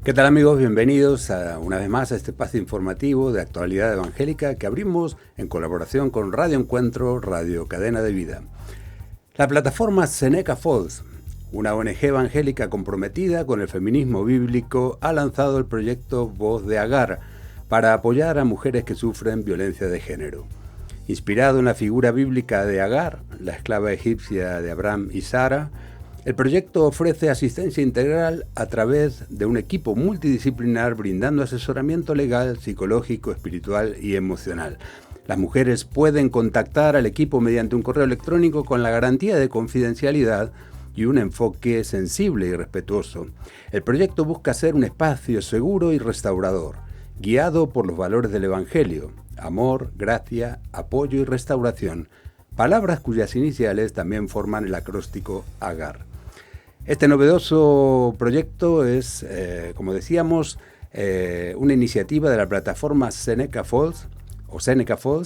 ¿Qué tal, amigos? Bienvenidos una vez más a este espacio informativo de actualidad evangélica que abrimos en colaboración con Radio Encuentro, Radio Cadena de Vida. La plataforma Seneca Falls, una ONG evangélica comprometida con el feminismo bíblico, ha lanzado el proyecto Voz de Agar para apoyar a mujeres que sufren violencia de género. Inspirado en la figura bíblica de Agar, la esclava egipcia de Abraham y Sara, el proyecto ofrece asistencia integral a través de un equipo multidisciplinar brindando asesoramiento legal, psicológico, espiritual y emocional. Las mujeres pueden contactar al equipo mediante un correo electrónico con la garantía de confidencialidad y un enfoque sensible y respetuoso. El proyecto busca ser un espacio seguro y restaurador, guiado por los valores del Evangelio: amor, gracia, apoyo y restauración, palabras cuyas iniciales también forman el acróstico Agar. Este novedoso proyecto es, como decíamos, una iniciativa de la plataforma Seneca Falls,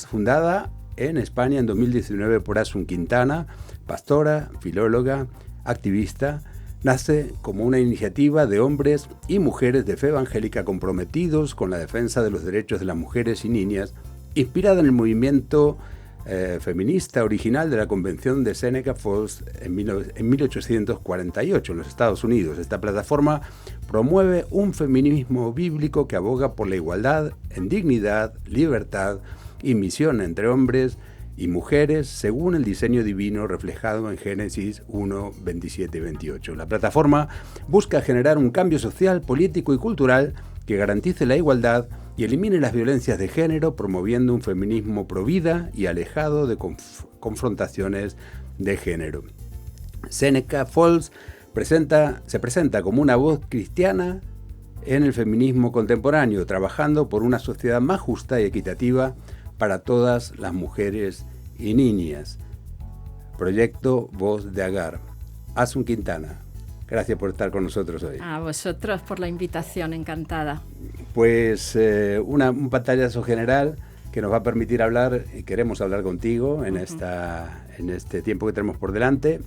fundada en España en 2019 por Asun Quintana, pastora, filóloga, activista. Nace como una iniciativa de hombres y mujeres de fe evangélica comprometidos con la defensa de los derechos de las mujeres y niñas, inspirada en el movimiento feminista original de la Convención de Seneca Falls en 1848 en los Estados Unidos. Esta plataforma promueve un feminismo bíblico que aboga por la igualdad en dignidad, libertad y misión entre hombres y mujeres según el diseño divino reflejado en Génesis 1, 27 y 28. La plataforma busca generar un cambio social, político y cultural que garantice la igualdad y elimine las violencias de género, promoviendo un feminismo provida y alejado de confrontaciones de género. Seneca Falls se presenta como una voz cristiana en el feminismo contemporáneo, trabajando por una sociedad más justa y equitativa para todas las mujeres y niñas. Proyecto Voz de Agar. Asun Quintana, gracias por estar con nosotros hoy. A vosotros por la invitación, encantada. Pues un pantallazo general que nos va a permitir hablar, y queremos hablar contigo en este tiempo que tenemos por delante,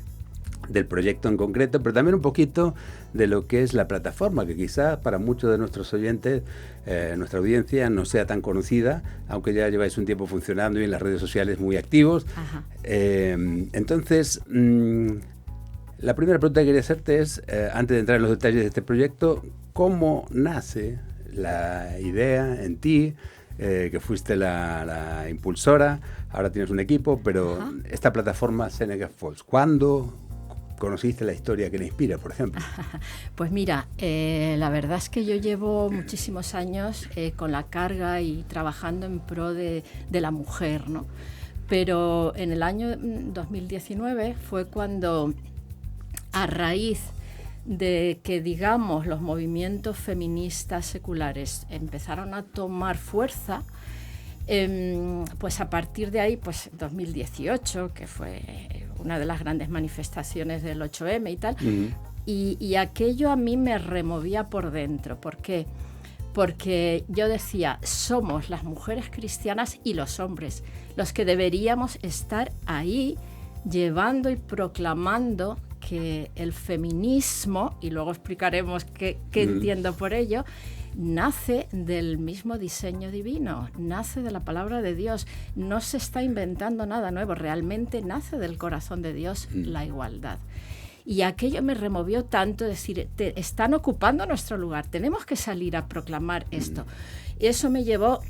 del proyecto en concreto, pero también un poquito de lo que es la plataforma, que quizás para muchos de nuestros oyentes, nuestra audiencia no sea tan conocida, aunque ya lleváis un tiempo funcionando y en las redes sociales muy activos. Entonces, la primera pregunta que quería hacerte es, antes de entrar en los detalles de este proyecto, ¿cómo nace la idea en ti, que fuiste la impulsora? Ahora tienes un equipo, pero esta plataforma Seneca Falls, ¿cuándo conociste la historia que la inspira, por ejemplo? Pues mira, la verdad es que yo llevo muchísimos años con la carga y trabajando en pro de la mujer, ¿no? Pero en el año 2019 fue cuando, a raíz de que, digamos, los movimientos feministas seculares empezaron a tomar fuerza, pues a partir de ahí, pues 2018, que fue una de las grandes manifestaciones del 8M y tal, y aquello a mí me removía por dentro. ¿Por qué? Porque yo decía, somos las mujeres cristianas y los hombres los que deberíamos estar ahí llevando y proclamando que el feminismo, y luego explicaremos qué entiendo por ello, nace del mismo diseño divino, nace de la palabra de Dios, no se está inventando nada nuevo, realmente nace del corazón de Dios la igualdad. Y aquello me removió tanto, decir, están ocupando nuestro lugar, tenemos que salir a proclamar esto. Y eso me llevó...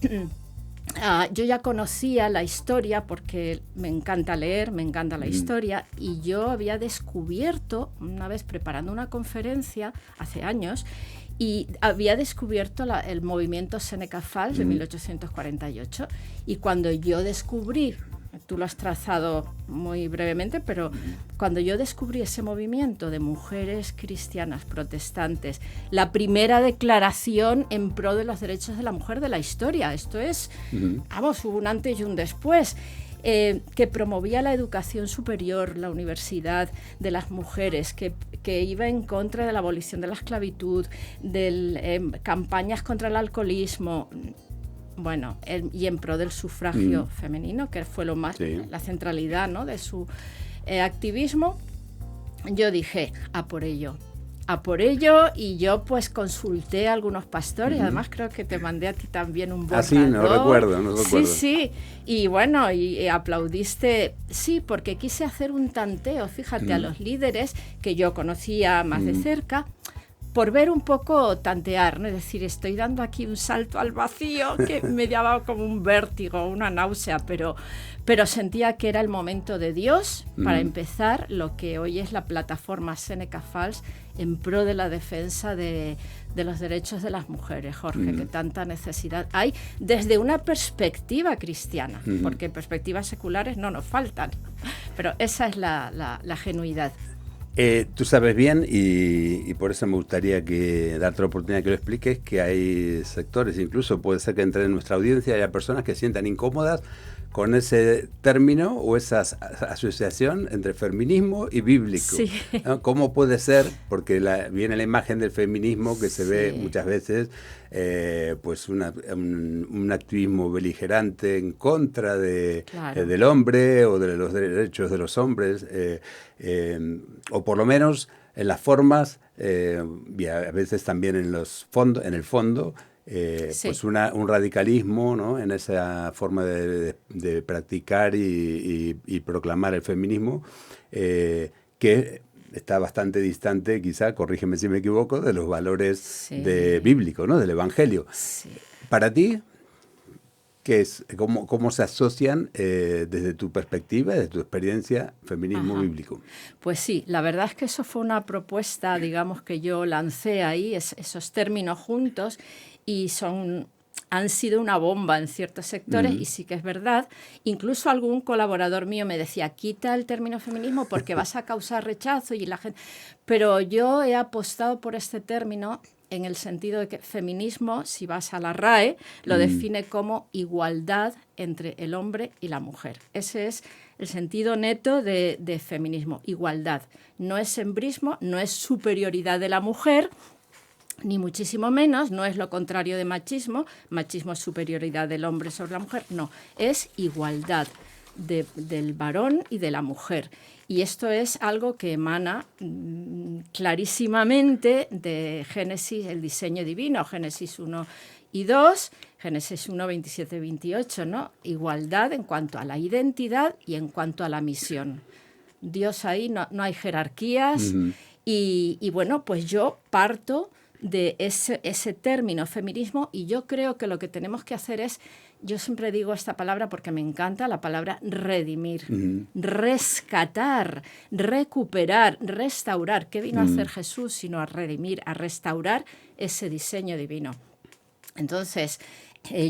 yo ya conocía la historia porque me encanta leer, me encanta la historia, y yo había descubierto, una vez preparando una conferencia hace años, y había descubierto el movimiento Seneca Falls de 1848, y cuando yo descubrí, tú lo has trazado muy brevemente, pero cuando yo descubrí ese movimiento de mujeres cristianas protestantes, la primera declaración en pro de los derechos de la mujer de la historia, esto es, vamos, hubo un antes y un después, que promovía la educación superior, la universidad de las mujeres, que iba en contra de la abolición de la esclavitud, de campañas contra el alcoholismo, bueno, y en pro del sufragio femenino, que fue lo más, la centralidad, ¿no?, de su activismo. Yo dije, a por ello. a por ello, y yo pues consulté a algunos pastores, además creo que te mandé a ti también un borrador. Ah, sí, no recuerdo. Sí, y bueno, y aplaudiste, sí, porque quise hacer un tanteo, fíjate, a los líderes que yo conocía más de cerca, por ver un poco, tantear, ¿no? Es decir, estoy dando aquí un salto al vacío que me daba como un vértigo, una náusea, pero sentía que era el momento de Dios para empezar lo que hoy es la plataforma Seneca Falls en pro de la defensa de los derechos de las mujeres, Jorge, que tanta necesidad hay desde una perspectiva cristiana, porque perspectivas seculares no nos faltan, pero esa es la genuidad. Tú sabes bien, y por eso me gustaría darte la oportunidad que lo expliques, que hay sectores, incluso puede ser que entre en nuestra audiencia haya personas que se sientan incómodas con ese término o esa asociación entre feminismo y bíblico. Sí. ¿No? ¿Cómo puede ser? Porque viene la imagen del feminismo que se ve muchas veces, pues un activismo beligerante en contra del hombre o de los derechos de los hombres, o por lo menos en las formas, y a veces también en el fondo, pues un radicalismo, ¿no? En esa forma de practicar y proclamar el feminismo, que está bastante distante, quizá, corrígeme si me equivoco, de los valores bíblicos, ¿no? Del Evangelio. Sí. Para ti, ¿qué es? ¿Cómo se asocian desde tu perspectiva, desde tu experiencia, feminismo bíblico? Pues sí, la verdad es que eso fue una propuesta, digamos, que yo lancé ahí, esos términos juntos, y han sido una bomba en ciertos sectores, y sí que es verdad. Incluso algún colaborador mío me decía, quita el término feminismo porque vas a causar rechazo y la gente... Pero yo he apostado por este término en el sentido de que feminismo, si vas a la RAE, lo define como igualdad entre el hombre y la mujer. Ese es el sentido neto de feminismo, igualdad. No es hembrismo, no es superioridad de la mujer, ni muchísimo menos, no es lo contrario de machismo. Machismo es superioridad del hombre sobre la mujer, no, es igualdad del varón y de la mujer. Y esto es algo que emana clarísimamente de Génesis, el diseño divino, Génesis 1 y 2, Génesis 1, 27, 28, ¿no? Igualdad en cuanto a la identidad y en cuanto a la misión. Dios ahí no hay jerarquías. Y bueno, pues yo parto de ese término feminismo, y yo creo que lo que tenemos que hacer es, yo siempre digo esta palabra porque me encanta, la palabra redimir, rescatar, recuperar, restaurar. ¿Qué vino a hacer Jesús sino a redimir, a restaurar ese diseño divino? Entonces,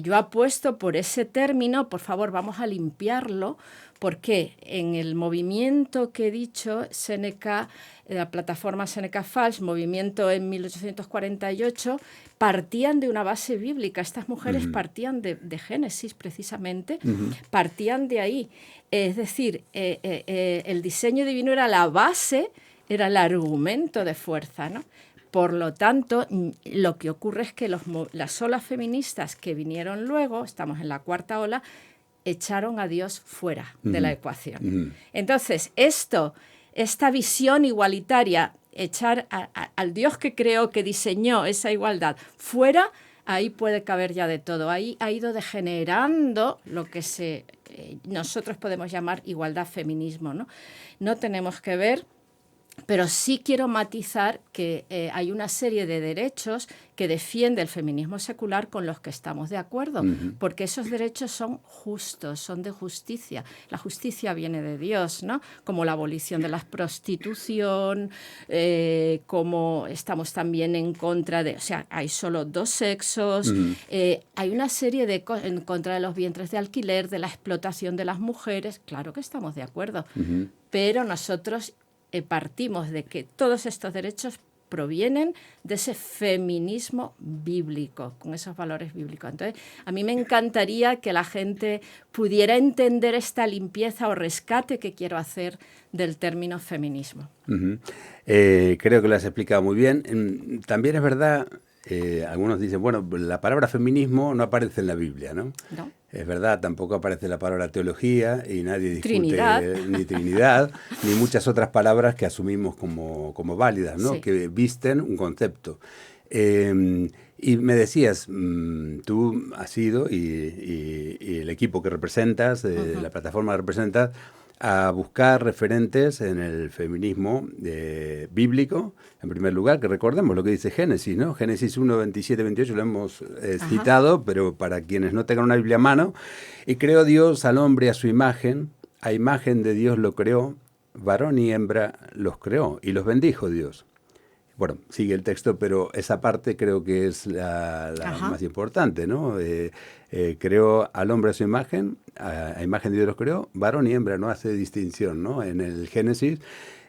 yo apuesto por ese término, por favor, vamos a limpiarlo, porque en el movimiento que he dicho, Seneca, la plataforma Seneca Falls, movimiento en 1848, partían de una base bíblica. Estas mujeres partían de Génesis, precisamente, partían de ahí. Es decir, el diseño divino era la base, era el argumento de fuerza, ¿no? Por lo tanto, lo que ocurre es que las olas feministas que vinieron luego, estamos en la cuarta ola, echaron a Dios fuera de la ecuación. Entonces, esta visión igualitaria, echar al Dios que creó, que diseñó esa igualdad fuera, ahí puede caber ya de todo. Ahí ha ido degenerando lo que nosotros podemos llamar igualdad, feminismo, ¿no? No tenemos que ver, pero sí quiero matizar que hay una serie de derechos que defiende el feminismo secular con los que estamos de acuerdo, porque esos derechos son justos, son de justicia. La justicia viene de Dios, ¿no? Como la abolición de la prostitución, como estamos también en contra de... O sea, hay solo dos sexos, hay una serie de cosas en contra de los vientres de alquiler, de la explotación de las mujeres. Claro que estamos de acuerdo, pero nosotros... partimos de que todos estos derechos provienen de ese feminismo bíblico, con esos valores bíblicos. Entonces, a mí me encantaría que la gente pudiera entender esta limpieza o rescate que quiero hacer del término feminismo. Creo que lo has explicado muy bien. También es verdad, algunos dicen, bueno, la palabra feminismo no aparece en la Biblia, ¿no? ¿No? Es verdad, tampoco aparece la palabra teología y nadie discute Trinidad. Ni Trinidad, ni muchas otras palabras que asumimos como válidas, ¿no? Sí. Que visten un concepto. Y me decías, tú has sido, y el equipo que representas, la plataforma que representas, a buscar referentes en el feminismo bíblico, en primer lugar, que recordemos lo que dice Génesis, ¿no? Génesis 1, 27, 28 lo hemos citado, pero para quienes no tengan una Biblia a mano, y creó Dios al hombre a su imagen, a imagen de Dios lo creó, varón y hembra los creó, y los bendijo Dios. Bueno, sigue el texto, pero esa parte creo que es la más importante, ¿no? Creó al hombre a su imagen, a imagen de Dios los creó, varón y hembra, no hace distinción, ¿no? En el Génesis.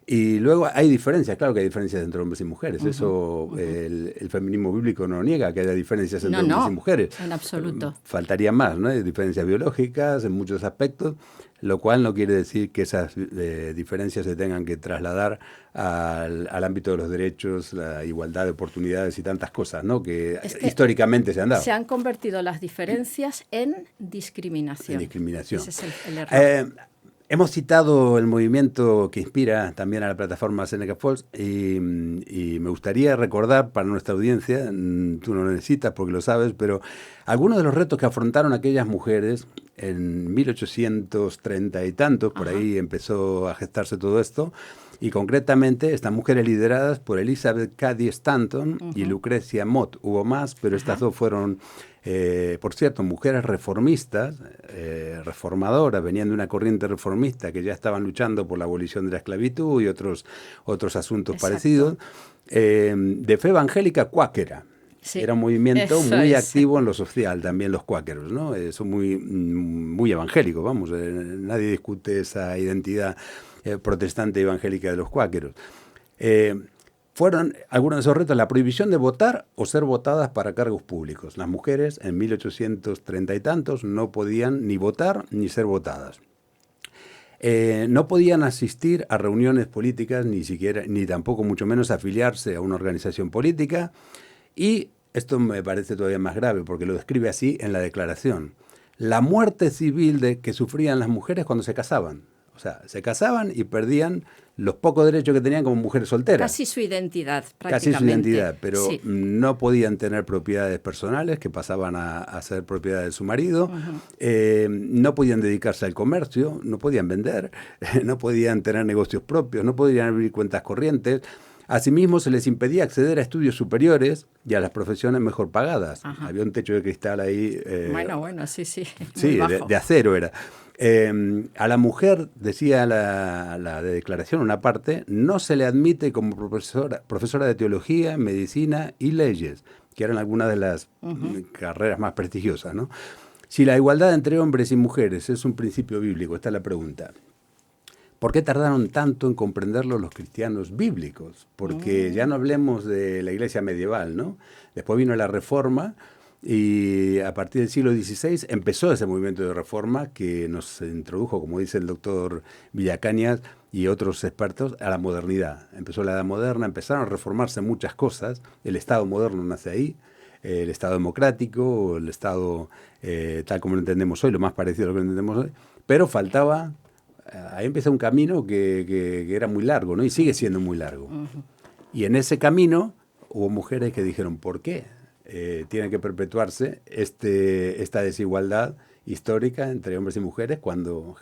Y luego hay diferencias, claro que hay diferencias entre hombres y mujeres. Eso el feminismo bíblico no niega que haya diferencias entre hombres y mujeres. En absoluto. Faltaría más, ¿no? Hay diferencias biológicas en muchos aspectos, lo cual no quiere decir que esas diferencias se tengan que trasladar al ámbito de los derechos, la igualdad de oportunidades y tantas cosas, ¿no? Que históricamente se han dado. Se han convertido las diferencias en discriminación. En discriminación. Ese es el error. Hemos citado el movimiento que inspira también a la plataforma Seneca Falls y me gustaría recordar para nuestra audiencia, tú no lo necesitas porque lo sabes, pero algunos de los retos que afrontaron aquellas mujeres en 1830 y tantos, por ahí empezó a gestarse todo esto, y concretamente estas mujeres lideradas por Elizabeth Cady Stanton y Lucrecia Mott. Hubo más, pero estas dos fueron... por cierto, mujeres reformistas, reformadoras, venían de una corriente reformista que ya estaban luchando por la abolición de la esclavitud y otros asuntos parecidos, de fe evangélica cuáquera. Sí, era un movimiento muy activo en lo social, también los cuáqueros, ¿no? Son muy evangélicos, vamos, nadie discute esa identidad protestante evangélica de los cuáqueros. Fueron algunos de esos retos: la prohibición de votar o ser votadas para cargos públicos. Las mujeres en 1830 y tantos no podían ni votar ni ser votadas. No podían asistir a reuniones políticas, ni tampoco mucho menos afiliarse a una organización política. Y esto me parece todavía más grave porque lo describe así en la declaración: la muerte civil que sufrían las mujeres cuando se casaban. O sea, se casaban y perdían los pocos derechos que tenían como mujeres solteras. Casi su identidad, prácticamente. Casi su identidad, pero no podían tener propiedades personales que pasaban a ser propiedad de su marido, no podían dedicarse al comercio, no podían vender, no podían tener negocios propios, no podían abrir cuentas corrientes. Asimismo, se les impedía acceder a estudios superiores y a las profesiones mejor pagadas. Había un techo de cristal ahí. Bueno, sí. Sí, de acero era. A la mujer, decía la declaración, una parte, no se le admite como profesora de teología, medicina y leyes, que eran algunas de las carreras más prestigiosas, ¿no? Si la igualdad entre hombres y mujeres es un principio bíblico, esta es la pregunta. ¿Por qué tardaron tanto en comprenderlo los cristianos bíblicos? Porque ya no hablemos de la iglesia medieval, ¿no? Después vino la Reforma y a partir del siglo XVI empezó ese movimiento de reforma que nos introdujo, como dice el doctor Villacañas y otros expertos, a la modernidad. Empezó la Edad Moderna, empezaron a reformarse muchas cosas. El Estado moderno nace ahí, el Estado democrático, el Estado tal como lo entendemos hoy, lo más parecido a lo que lo entendemos hoy, pero faltaba... Ahí empieza un camino que era muy largo, ¿no? Y sigue siendo muy largo. Y en ese camino hubo mujeres que dijeron, ¿por qué tiene que perpetuarse esta desigualdad histórica entre hombres y mujeres cuando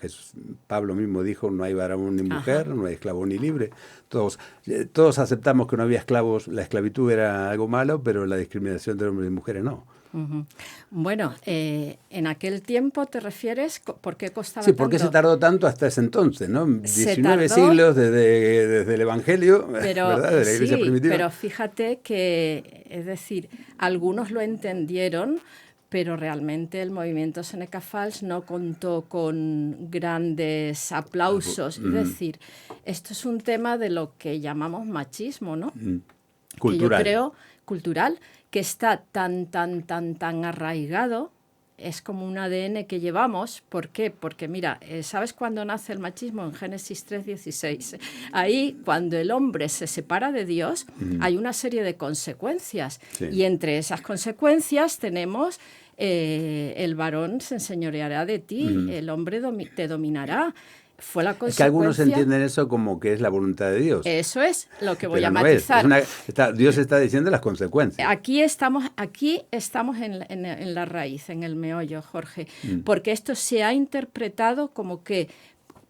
Pablo mismo dijo, no hay varón ni mujer, no hay esclavo ni libre? Todos aceptamos que no había esclavos, la esclavitud era algo malo, pero la discriminación entre hombres y mujeres no. Bueno, en aquel tiempo te refieres, ¿por qué costaba tanto? Sí, ¿por qué se tardó tanto hasta ese entonces, ¿no? 19 siglos desde el Evangelio, ¿verdad? De la Iglesia primitiva. Pero fíjate que, es decir, algunos lo entendieron, pero realmente el movimiento Seneca Falls no contó con grandes aplausos. Es decir, esto es un tema de lo que llamamos machismo, ¿no? Cultural. Que yo creo, cultural, que está tan arraigado, es como un ADN que llevamos. ¿Por qué? Porque mira, ¿sabes cuándo nace el machismo? En Génesis 3:16. Ahí, cuando el hombre se separa de Dios, hay una serie de consecuencias. Sí. Y entre esas consecuencias tenemos el varón se enseñoreará de ti, el hombre te dominará. Fue la consecuencia. Es que algunos entienden eso como que es la voluntad de Dios. Eso es lo que voy pero a no matizar. Dios está diciendo las consecuencias. Aquí estamos en la raíz, en el meollo, Jorge, porque esto se ha interpretado como que,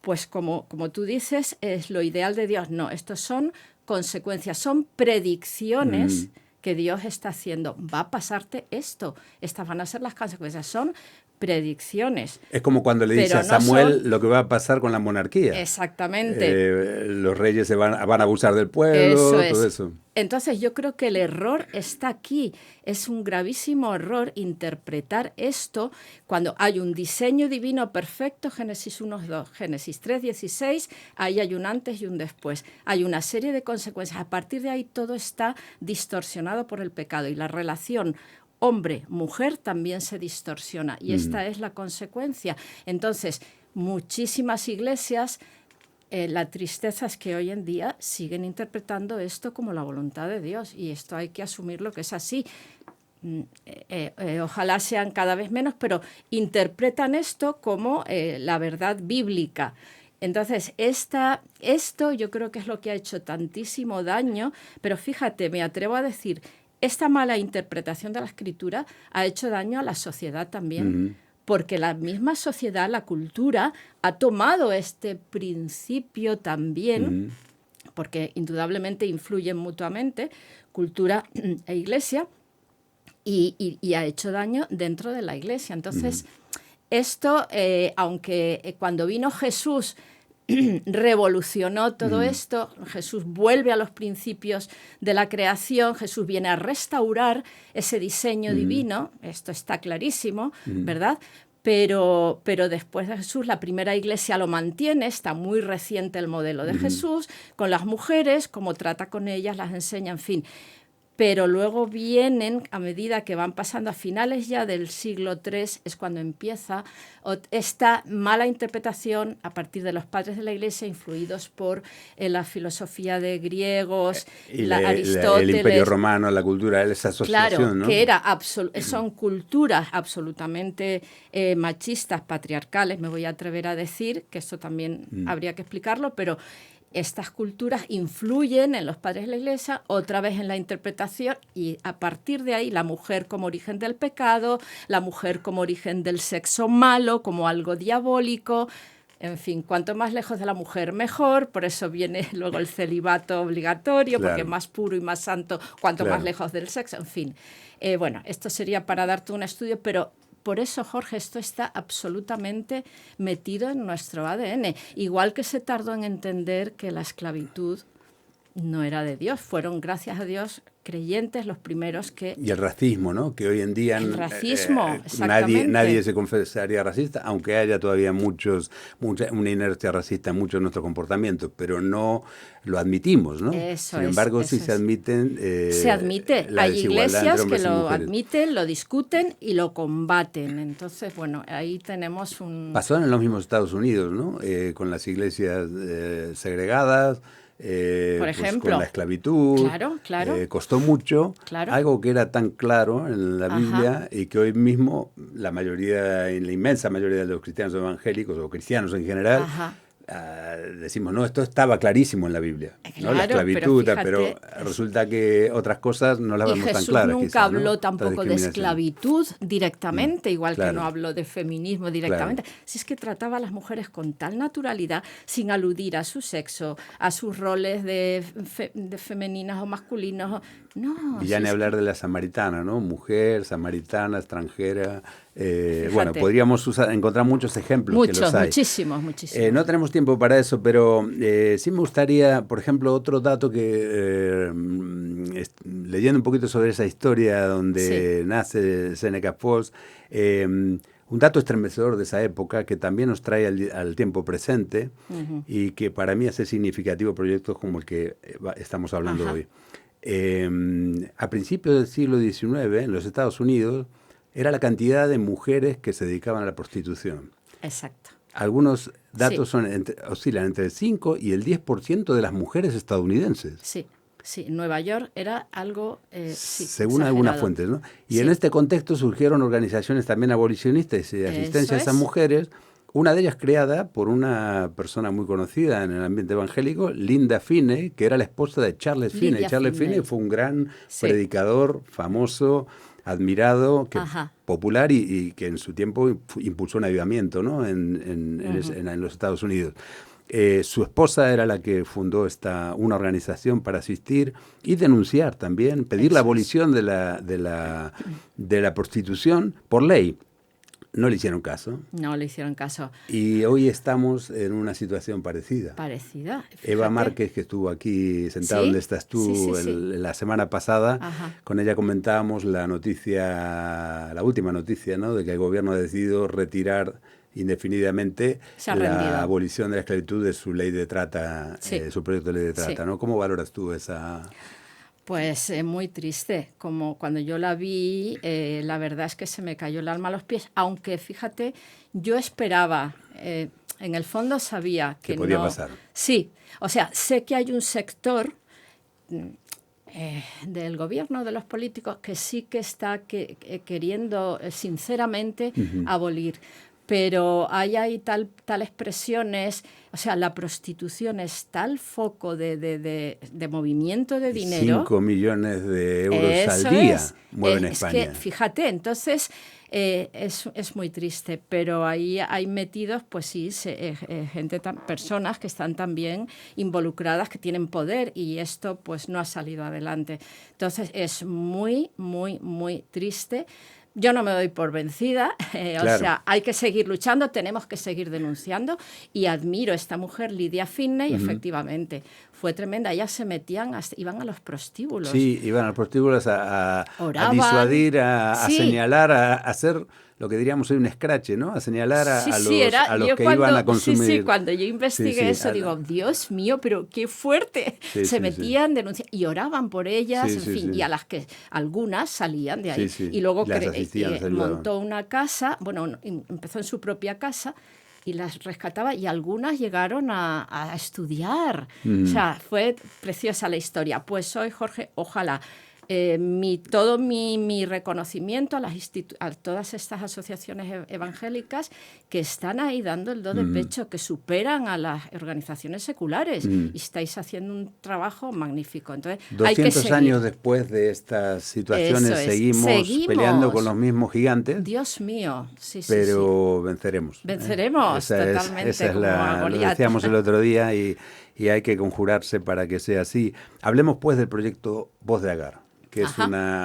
pues como tú dices, es lo ideal de Dios. No, estos son consecuencias, son predicciones que Dios está haciendo. Va a pasarte esto, estas van a ser las consecuencias, son predicciones. Es como cuando le dice a Samuel lo que va a pasar con la monarquía. Exactamente. Los reyes van a abusar del pueblo, todo eso. Entonces yo creo que el error está aquí. Es un gravísimo error interpretar esto cuando hay un diseño divino perfecto, Génesis 1:2, Génesis 3:16, ahí hay un antes y un después. Hay una serie de consecuencias. A partir de ahí todo está distorsionado por el pecado y la relación hombre-mujer también se distorsiona y esta es la consecuencia. Entonces, muchísimas iglesias, la tristeza es que hoy en día siguen interpretando esto como la voluntad de Dios y esto hay que asumirlo que es así. Ojalá sean cada vez menos, pero interpretan esto como la verdad bíblica. Entonces, esto yo creo que es lo que ha hecho tantísimo daño, pero fíjate, me atrevo a decir, esta mala interpretación de la Escritura ha hecho daño a la sociedad también, porque la misma sociedad, la cultura, ha tomado este principio también, porque indudablemente influyen mutuamente, cultura e iglesia, y ha hecho daño dentro de la iglesia. Entonces, esto, aunque cuando vino Jesús revolucionó todo esto, Jesús vuelve a los principios de la creación, Jesús viene a restaurar ese diseño divino, esto está clarísimo, ¿verdad? Pero después de Jesús la primera iglesia lo mantiene, está muy reciente el modelo de Jesús, con las mujeres, cómo trata con ellas, las enseña, en fin. Pero luego vienen, a medida que van pasando a finales ya del siglo III, es cuando empieza esta mala interpretación a partir de los padres de la Iglesia, influidos por la filosofía de griegos, Aristóteles. El Imperio Romano, la cultura, esa asociación, claro, ¿no? Que son culturas absolutamente machistas, patriarcales, me voy a atrever a decir, que esto también habría que explicarlo, pero estas culturas influyen en los padres de la Iglesia, otra vez en la interpretación, y a partir de ahí la mujer como origen del pecado, la mujer como origen del sexo malo, como algo diabólico. En fin, cuanto más lejos de la mujer, mejor. Por eso viene luego el celibato obligatorio, porque es más puro y más santo cuanto más lejos del sexo. En fin, bueno, esto sería para darte un estudio, pero por eso, Jorge, esto está absolutamente metido en nuestro ADN. Igual que se tardó en entender que la esclavitud no era de Dios. Fueron, gracias a Dios, creyentes los primeros que... Y el racismo, ¿no? Que hoy en día el racismo, exactamente. Nadie se confesaría racista, aunque haya todavía una inercia racista en muchos de nuestros comportamientos, pero no lo admitimos, ¿no? Sin embargo, sí se admiten... se admite. Hay iglesias que lo admiten, lo discuten y lo combaten. Entonces, bueno, ahí tenemos un... Pasó en los mismos Estados Unidos, ¿no? Con las iglesias segregadas... por ejemplo, pues con la esclavitud, claro. Costó mucho, algo que era tan claro en la Biblia y que hoy mismo la inmensa mayoría de los cristianos evangélicos o cristianos en general decimos, no, esto estaba clarísimo en la Biblia, ¿no? La esclavitud, pero resulta que otras cosas no las vemos tan claras. Jesús nunca habló tampoco de esclavitud directamente, igual que no habló de feminismo directamente. Si es que trataba a las mujeres con tal naturalidad, sin aludir a su sexo, a sus roles de femeninas o masculinos. No, y ya ni hablar de la samaritana, ¿no? Mujer, samaritana, extranjera. Bueno, podríamos encontrar muchos ejemplos que los hay. Muchísimos. No tenemos tiempo para eso, pero sí me gustaría, por ejemplo, otro dato que, leyendo un poquito sobre esa historia donde nace Seneca Falls, un dato estremecedor de esa época que también nos trae al tiempo presente y que para mí hace significativo proyectos como el que estamos hablando hoy. A principios del siglo XIX, en los Estados Unidos, era la cantidad de mujeres que se dedicaban a la prostitución. Exacto. Algunos datos oscilan entre el 5 y el 10% de las mujeres estadounidenses. Sí. Sí, en Nueva York era algo, sí, según exagerado. algunas fuentes, ¿no? Y Sí. en este contexto surgieron organizaciones también abolicionistas y de asistencia a Eso esas es. mujeres, una de ellas creada por una persona muy conocida en el ambiente evangélico, Linda Finney, que era la esposa de Charles Finney. Lydia Charles Finney Finney. fue un gran Sí. predicador, famoso, admirado, Ajá. popular y que en su tiempo impulsó un avivamiento, ¿no? en los Estados Unidos. Su esposa era la que fundó una organización para asistir y denunciar también, pedir la abolición de la prostitución por ley. No le hicieron caso. No le hicieron caso. Y hoy estamos en una situación parecida. Parecida. Fíjate. Eva Márquez, que estuvo aquí sentada ¿Sí? donde estás tú Sí. la semana pasada, Ajá. con ella comentábamos la última noticia, ¿no? De que el gobierno ha decidido retirar indefinidamente la abolición de la esclavitud de su ley de trata, su proyecto de ley de trata, ¿no? ¿Cómo valoras tú esa...? Pues muy triste, como cuando yo la vi, la verdad es que se me cayó el alma a los pies, aunque fíjate, yo esperaba, en el fondo sabía que podía no... pasar. Sí, o sea, sé que hay un sector del gobierno, de los políticos, que sí que está queriendo sinceramente abolir. Pero hay tales presiones, o sea, la prostitución es tal foco de movimiento de dinero. 5 millones de euros al día mueven España. Es que, fíjate, entonces es muy triste, pero ahí hay metidos, pues sí, personas que están también involucradas, que tienen poder, y esto pues no ha salido adelante. Entonces es muy, muy, muy triste. Yo no me doy por vencida, claro. O sea, hay que seguir luchando, tenemos que seguir denunciando, y admiro a esta mujer, Lydia Finney, efectivamente, fue tremenda. Ellas se metían, iban a los prostíbulos. Sí, iban a los prostíbulos a disuadir, a señalar, a hacer lo que diríamos hoy un escrache, ¿no? A señalar a los que iban a consumir. Sí, cuando yo investigué eso, digo, Dios mío, pero qué fuerte. Se metían, denunciaban y oraban por ellas, en fin, y a las que algunas salían de ahí. Y luego montó una casa, bueno, empezó en su propia casa, y las rescataba, y algunas llegaron a estudiar. O sea, fue preciosa la historia. Pues hoy, Jorge, ojalá todo mi reconocimiento a todas estas asociaciones evangélicas que están ahí dando el do de pecho, que superan a las organizaciones seculares, y estáis haciendo un trabajo magnífico. Entonces, 200 años después de estas situaciones seguimos peleando con los mismos gigantes. Dios mío, pero venceremos. Venceremos, totalmente. Esa es lo decíamos el otro día, y hay que conjurarse para que sea así. Hablemos pues del proyecto Voz de Agar, que es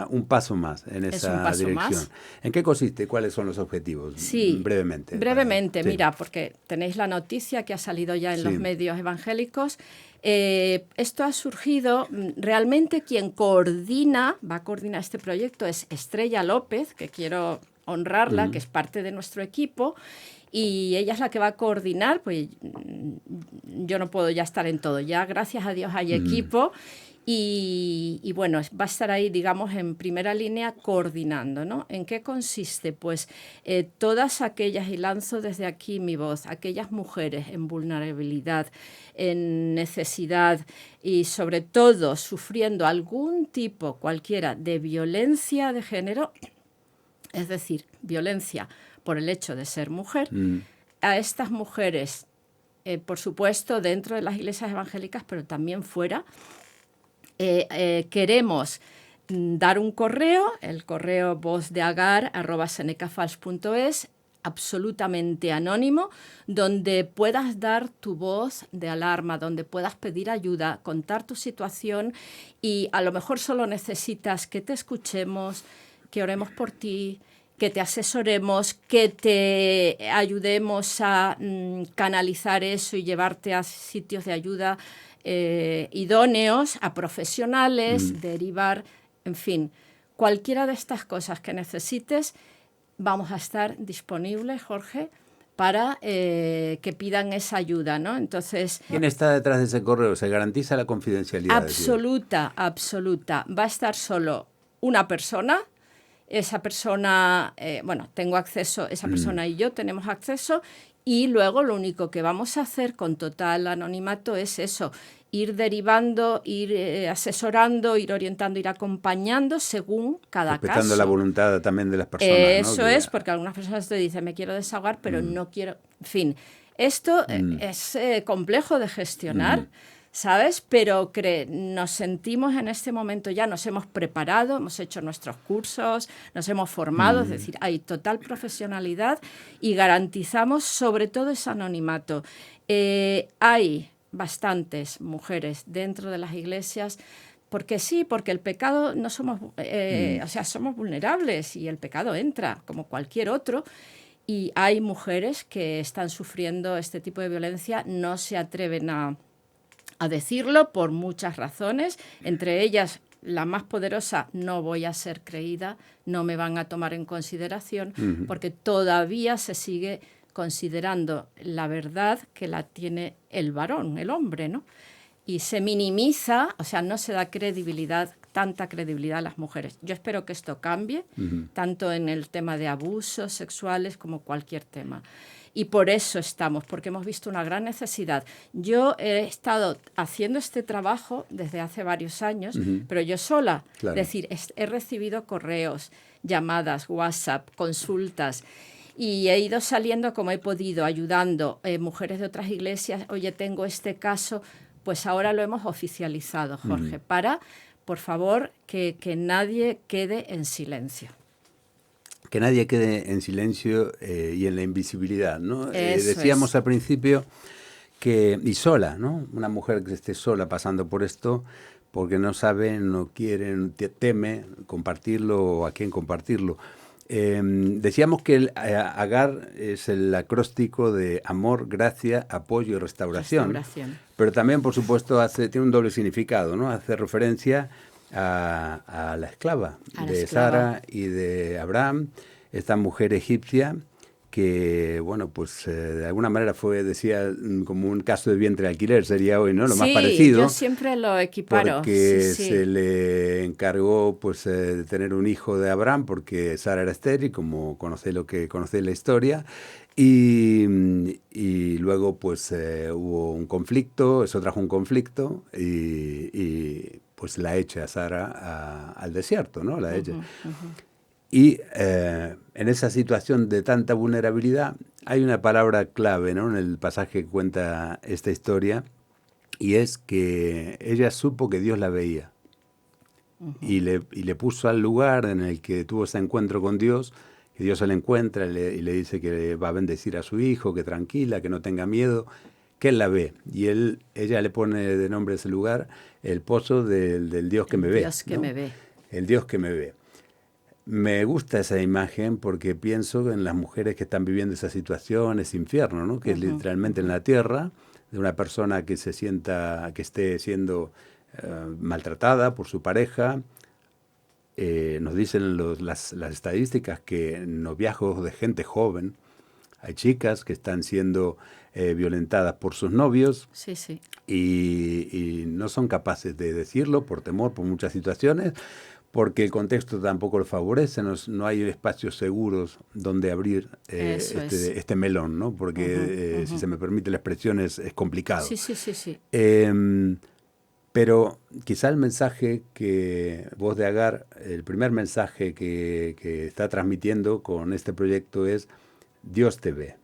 un paso más en esa dirección. Más. ¿En qué consiste? ¿Cuáles son los objetivos? Sí, brevemente. Mira, porque tenéis la noticia que ha salido ya en los medios evangélicos. Esto ha surgido, realmente quien va a coordinar este proyecto es Estrella López, que quiero honrarla, que es parte de nuestro equipo, y ella es la que va a coordinar, pues yo no puedo ya estar en todo, ya gracias a Dios hay equipo. Y bueno, va a estar ahí, digamos, en primera línea coordinando, ¿no? ¿En qué consiste? Pues todas aquellas, y lanzo desde aquí mi voz, aquellas mujeres en vulnerabilidad, en necesidad y sobre todo sufriendo algún tipo, cualquiera, de violencia de género, es decir, violencia por el hecho de ser mujer, a estas mujeres, por supuesto, dentro de las iglesias evangélicas, pero también fuera, queremos dar un correo, el correo vozdeagar@senecafals.es, absolutamente anónimo, donde puedas dar tu voz de alarma, donde puedas pedir ayuda, contar tu situación, y a lo mejor solo necesitas que te escuchemos, que oremos por ti, que te asesoremos, que te ayudemos a canalizar eso y llevarte a sitios de ayuda idóneos, a profesionales, derivar, en fin, cualquiera de estas cosas que necesites, vamos a estar disponibles, Jorge, para que pidan esa ayuda, ¿no? Entonces, ¿quién está detrás de ese correo? ¿Se garantiza la confidencialidad? Absoluta. Va a estar solo una persona. Esa persona, tengo acceso, esa persona y yo tenemos acceso, y luego lo único que vamos a hacer con total anonimato es eso, ir derivando, ir asesorando, ir orientando, ir acompañando según cada caso. Respetando la voluntad también de las personas. Eso es, porque algunas personas te dicen, me quiero desahogar, pero no quiero... En fin, esto es complejo de gestionar, ¿sabes? Pero nos sentimos en este momento ya, nos hemos preparado, hemos hecho nuestros cursos, nos hemos formado, es decir, hay total profesionalidad y garantizamos sobre todo ese anonimato. Hay bastantes mujeres dentro de las iglesias, porque sí, porque el pecado no somos, o sea, somos vulnerables y el pecado entra como cualquier otro. Y hay mujeres que están sufriendo este tipo de violencia, no se atreven a decirlo por muchas razones, entre ellas la más poderosa, no voy a ser creída, no me van a tomar en consideración, porque todavía se sigue considerando la verdad que la tiene el varón, el hombre, ¿no? Y se minimiza, o sea, no se da credibilidad, tanta credibilidad a las mujeres. Yo espero que esto cambie, tanto en el tema de abusos sexuales como cualquier tema. Y por eso estamos, porque hemos visto una gran necesidad. Yo he estado haciendo este trabajo desde hace varios años, pero yo sola. Claro. Es decir, he recibido correos, llamadas, WhatsApp, consultas, y he ido saliendo como he podido, ayudando mujeres de otras iglesias. Oye, tengo este caso, pues ahora lo hemos oficializado, Jorge, para, por favor, que nadie quede en silencio. Que nadie quede en silencio y en la invisibilidad, ¿no? Decíamos al principio que, y sola, ¿no? Una mujer que esté sola pasando por esto porque no sabe, no quiere, teme compartirlo o a quién compartirlo. Decíamos que el Agar es el acróstico de amor, gracia, apoyo y restauración. Pero también, por supuesto, tiene un doble significado, ¿no? Hace referencia a la esclava de Sara y de Abraham, esta mujer egipcia que, bueno, pues de alguna manera decía, como un caso de vientre de alquiler, sería hoy, ¿no? Lo más parecido. Sí, yo siempre lo equiparo. Porque se le encargó, pues, de tener un hijo de Abraham, porque Sara era estéril, como conocéis la historia, y luego, pues, hubo un conflicto, eso trajo un conflicto, y pues la echa a Sara al desierto, ¿no? La echa. Y en esa situación de tanta vulnerabilidad hay una palabra clave, ¿no? En el pasaje que cuenta esta historia, y es que ella supo que Dios la veía y le puso al lugar en el que tuvo ese encuentro con Dios, que Dios se le encuentra y le dice que va a bendecir a su hijo, que tranquila, que no tenga miedo, que él la ve. Y ella le pone de nombre a ese lugar el pozo del Dios que me ve. Dios que me ve. El Dios que me ve. Me gusta esa imagen porque pienso en las mujeres que están viviendo esa situación, ese infierno, ¿no? Que es literalmente en la tierra, de una persona que se sienta, que esté siendo maltratada por su pareja. Nos dicen las estadísticas que en noviazgos de gente joven hay chicas que están siendo violentadas por sus novios. Sí, sí. Y no son capaces de decirlo por temor, por muchas situaciones, porque el contexto tampoco lo favorece, no hay espacios seguros donde abrir este melón, ¿no? Porque si se me permite la expresión es complicado. Sí. Pero quizá el mensaje que Voz de Agar, el primer mensaje que está transmitiendo con este proyecto es: Dios te ve.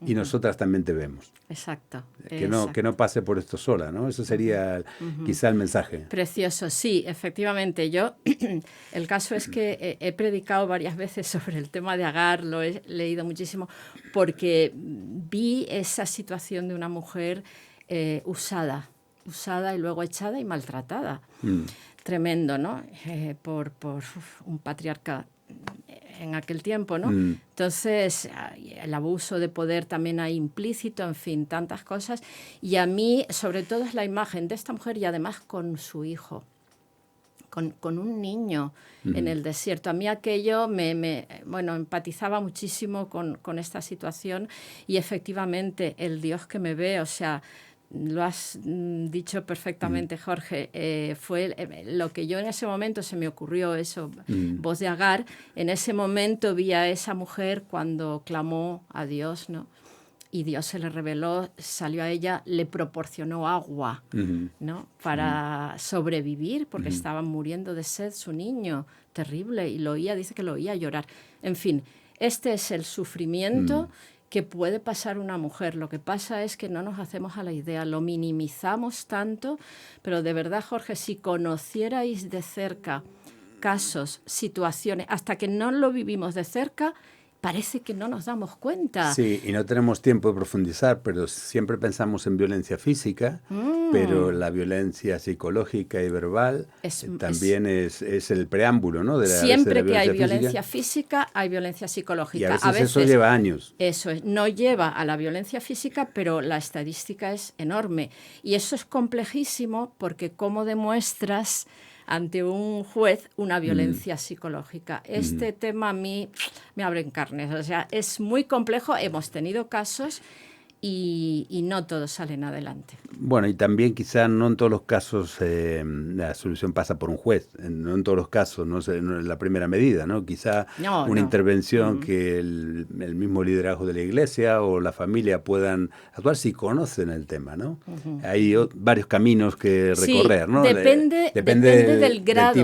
Y nosotras también te vemos. Exacto. Que no pase por esto sola, ¿no? Eso sería quizá el mensaje. Precioso, sí, efectivamente. Yo, el caso es que he predicado varias veces sobre el tema de Agar, lo he leído muchísimo, porque vi esa situación de una mujer usada y luego echada y maltratada. Tremendo, ¿no? Por un patriarca en aquel tiempo, ¿no? Entonces, el abuso de poder también hay implícito, en fin, tantas cosas. Y a mí, sobre todo, es la imagen de esta mujer y además con su hijo, con un niño en el desierto. A mí aquello bueno, empatizaba muchísimo con esta situación y efectivamente el Dios que me ve, o sea, lo has dicho perfectamente, Jorge. Fue lo que yo en ese momento se me ocurrió, eso, Voz de Agar. En ese momento vi a esa mujer cuando clamó a Dios, ¿no? y Dios se le reveló, salió a ella, le proporcionó agua, ¿no? Para sobrevivir, porque estaba muriendo de sed su niño, terrible, y dice que lo oía llorar. En fin, este es el sufrimiento que puede pasar una mujer. Lo que pasa es que no nos hacemos a la idea, lo minimizamos tanto, pero de verdad, Jorge, si conocierais de cerca casos, situaciones, hasta que no lo vivimos de cerca, parece que no nos damos cuenta. Sí, y no tenemos tiempo de profundizar, pero siempre pensamos en violencia física, pero la violencia psicológica y verbal también es el preámbulo, ¿no? Siempre que hay violencia física, hay violencia psicológica. Y a veces eso lleva años. Eso es, no lleva a la violencia física, pero la estadística es enorme. Y eso es complejísimo porque ¿cómo demuestras ante un juez una violencia psicológica? Este tema a mí me abre en carnes. O sea, es muy complejo. Hemos tenido casos y no todos salen adelante. Bueno, y también quizá no en todos los casos la solución pasa por un juez. No en todos los casos, no es la primera medida, ¿no? Quizá una intervención que el mismo liderazgo de la iglesia o la familia puedan actuar si conocen el tema, ¿no? Hay varios caminos que recorrer, ¿no? Depende del grado.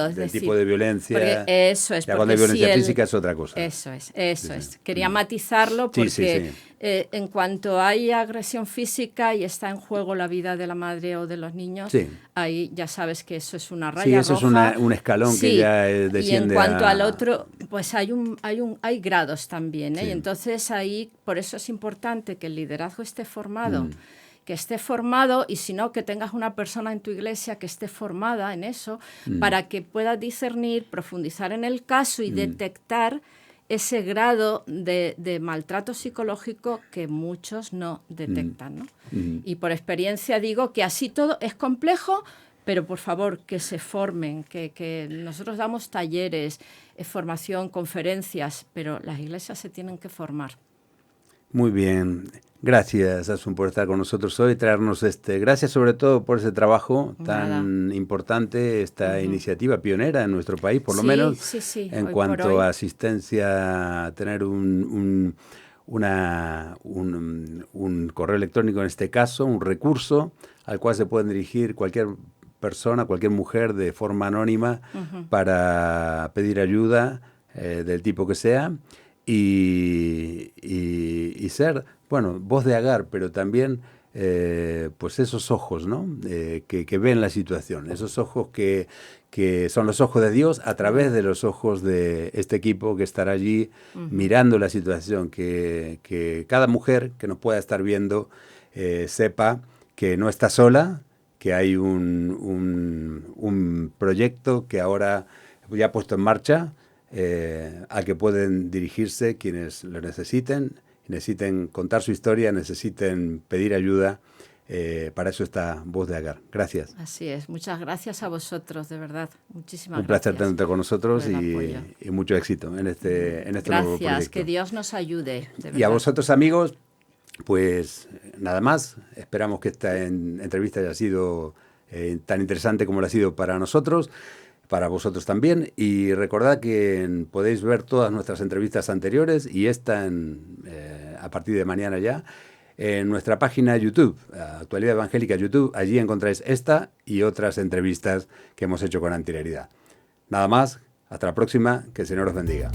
Del tipo de violencia. Eso es. Ya cuando hay violencia física es otra cosa. Eso es. Quería matizarlo porque... Sí. En cuanto hay agresión física y está en juego la vida de la madre o de los niños, ahí ya sabes que eso es una raya roja. Sí, eso es un escalón que ya desciende. Y en cuanto al otro, pues hay grados también, ¿eh? Sí. Y entonces ahí, por eso es importante que el liderazgo esté formado. Que esté formado, y si no, que tengas una persona en tu iglesia que esté formada en eso, para que pueda discernir, profundizar en el caso y detectar ese grado de maltrato psicológico que muchos no detectan, ¿no? Y por experiencia digo que así todo es complejo, pero por favor que se formen, que nosotros damos talleres, formación, conferencias, pero las iglesias se tienen que formar. Muy bien. Gracias, Asun, por estar con nosotros hoy, traernos gracias sobre todo por ese trabajo tan importante, esta iniciativa pionera en nuestro país, por lo menos, en cuanto a asistencia, tener un correo electrónico en este caso, un recurso al cual se pueden dirigir cualquier persona, cualquier mujer de forma anónima para pedir ayuda del tipo que sea y ser... Bueno, voz de Agar, pero también pues esos ojos, ¿no? Que ven la situación, esos ojos que son los ojos de Dios a través de los ojos de este equipo que estará allí mirando la situación, que cada mujer que nos pueda estar viendo sepa que no está sola, que hay un proyecto que ahora ya ha puesto en marcha, al que pueden dirigirse quienes lo necesiten contar su historia, necesiten pedir ayuda. Para eso está Voz de Agar. Gracias. Así es. Muchas gracias a vosotros, de verdad. Muchísimas gracias. Un placer tenerte con nosotros y mucho éxito en este nuevo proyecto. Gracias. Que Dios nos ayude. De verdad. Y a vosotros, amigos, pues nada más. Esperamos que esta entrevista haya sido tan interesante como lo ha sido para nosotros. Para vosotros también, y recordad que podéis ver todas nuestras entrevistas anteriores y esta a partir de mañana ya en nuestra página YouTube, Actualidad Evangélica YouTube. Allí encontráis esta y otras entrevistas que hemos hecho con anterioridad. Nada más, hasta la próxima, que el Señor os bendiga.